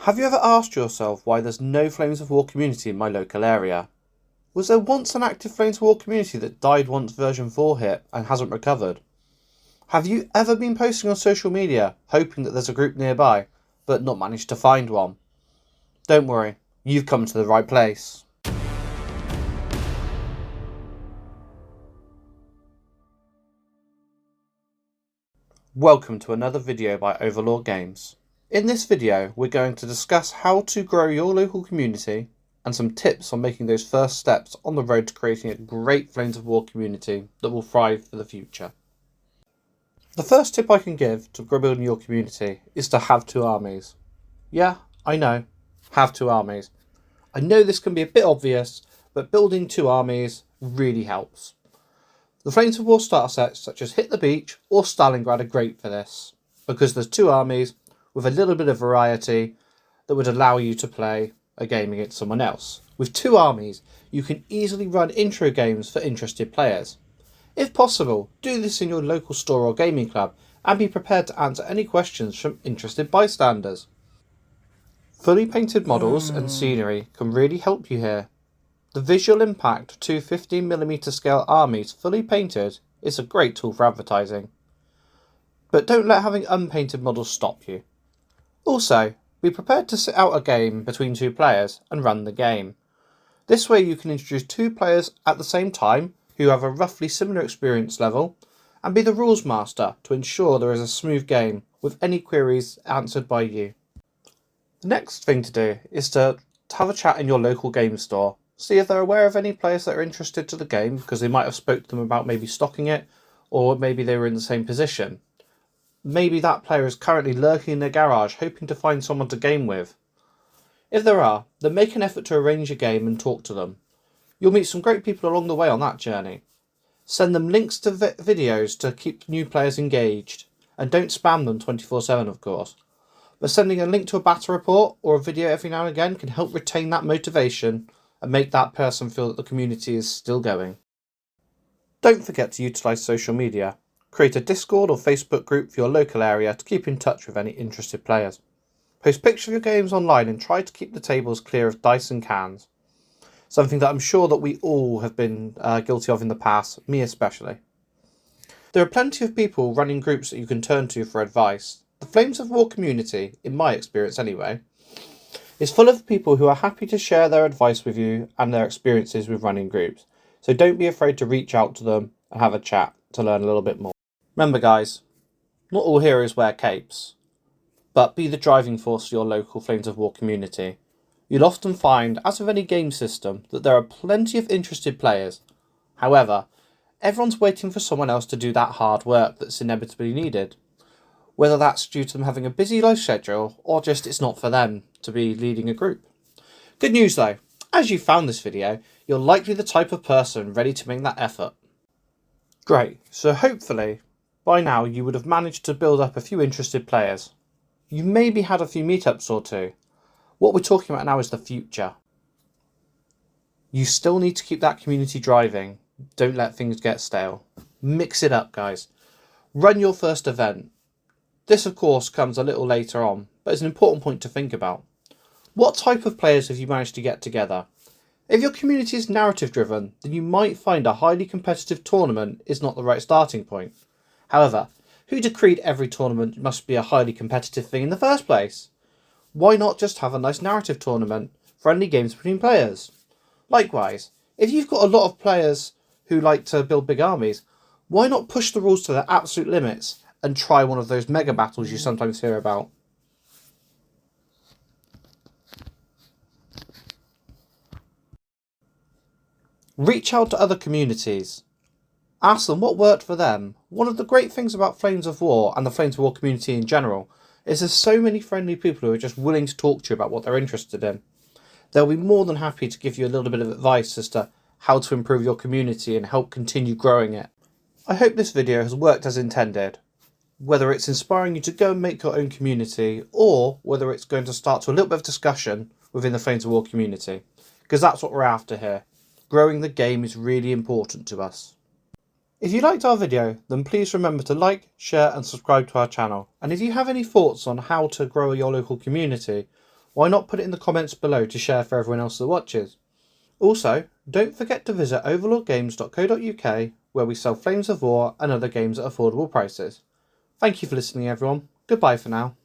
Have you ever asked yourself why there's no Flames of War community in my local area? Was there once an active Flames of War community that died once version 4 hit and hasn't recovered? Have you ever been posting on social media hoping that there's a group nearby but not managed to find one? Don't worry, you've come to the right place. Welcome to another video by Overlord Games. In this video, we're going to discuss how to grow your local community and some tips on making those first steps on the road to creating a great Flames of War community that will thrive for the future. The first tip I can give to grow building your community is to have two armies. Yeah, I know, have two armies. I know this can be a bit obvious, but building two armies really helps. The Flames of War starter sets such as Hit the Beach or Stalingrad are great for this, because there's two armies with a little bit of variety that would allow you to play a game against someone else. With two armies, you can easily run intro games for interested players. If possible, do this in your local store or gaming club and be prepared to answer any questions from interested bystanders. Fully painted models and scenery can really help you here. The visual impact of two 15mm scale armies fully painted is a great tool for advertising. But don't let having unpainted models stop you. Also, be prepared to sit out a game between two players and run the game. This way you can introduce two players at the same time who have a roughly similar experience level and be the rules master to ensure there is a smooth game with any queries answered by you. The next thing to do is to have a chat in your local game store. See if they're aware of any players that are interested to the game, because they might have spoke to them about maybe stocking it, or maybe they were in the same position. Maybe that player is currently lurking in their garage hoping to find someone to game with. If there are, then make an effort to arrange a game and talk to them. You'll meet some great people along the way on that journey. Send them links to videos to keep new players engaged, and don't spam them 24/7 of course. But sending a link to a battle report or a video every now and again can help retain that motivation and make that person feel that the community is still going. Don't forget to utilise social media. Create a Discord or Facebook group for your local area to keep in touch with any interested players. Post pictures of your games online and try to keep the tables clear of dice and cans. Something that I'm sure that we all have been guilty of in the past, me especially. There are plenty of people running groups that you can turn to for advice. The Flames of War community, in my experience anyway, is full of people who are happy to share their advice with you and their experiences with running groups. So don't be afraid to reach out to them and have a chat to learn a little bit more. Remember guys, not all heroes wear capes, but be the driving force for your local Flames of War community. You'll often find, as with any game system, that there are plenty of interested players. However, everyone's waiting for someone else to do that hard work that's inevitably needed. Whether that's due to them having a busy life schedule or just it's not for them to be leading a group. Good news though, as you found this video, you're likely the type of person ready to make that effort. Great, so hopefully by now you would have managed to build up a few interested players. You maybe had a few meetups or two. What we're talking about now is the future. You still need to keep that community driving. Don't let things get stale. Mix it up guys. Run your first event. This of course comes a little later on, but it's an important point to think about. What type of players have you managed to get together? If your community is narrative driven, then you might find a highly competitive tournament is not the right starting point. However, who decreed every tournament must be a highly competitive thing in the first place? Why not just have a nice narrative tournament, friendly games between players? Likewise, if you've got a lot of players who like to build big armies, why not push the rules to their absolute limits and try one of those mega battles you sometimes hear about? Reach out to other communities. Ask them what worked for them. One of the great things about Flames of War and the Flames of War community in general is there's so many friendly people who are just willing to talk to you about what they're interested in. They'll be more than happy to give you a little bit of advice as to how to improve your community and help continue growing it. I hope this video has worked as intended. Whether it's inspiring you to go and make your own community, or whether it's going to start to a little bit of discussion within the Flames of War community, because that's what we're after here. Growing the game is really important to us. If you liked our video, then please remember to like, share and subscribe to our channel. And if you have any thoughts on how to grow your local community, Why not put it in the comments below to share for everyone else that watches? Also, don't forget to visit overlordgames.co.uk where we sell Flames of War and other games at affordable prices. Thank you for listening everyone, goodbye for now.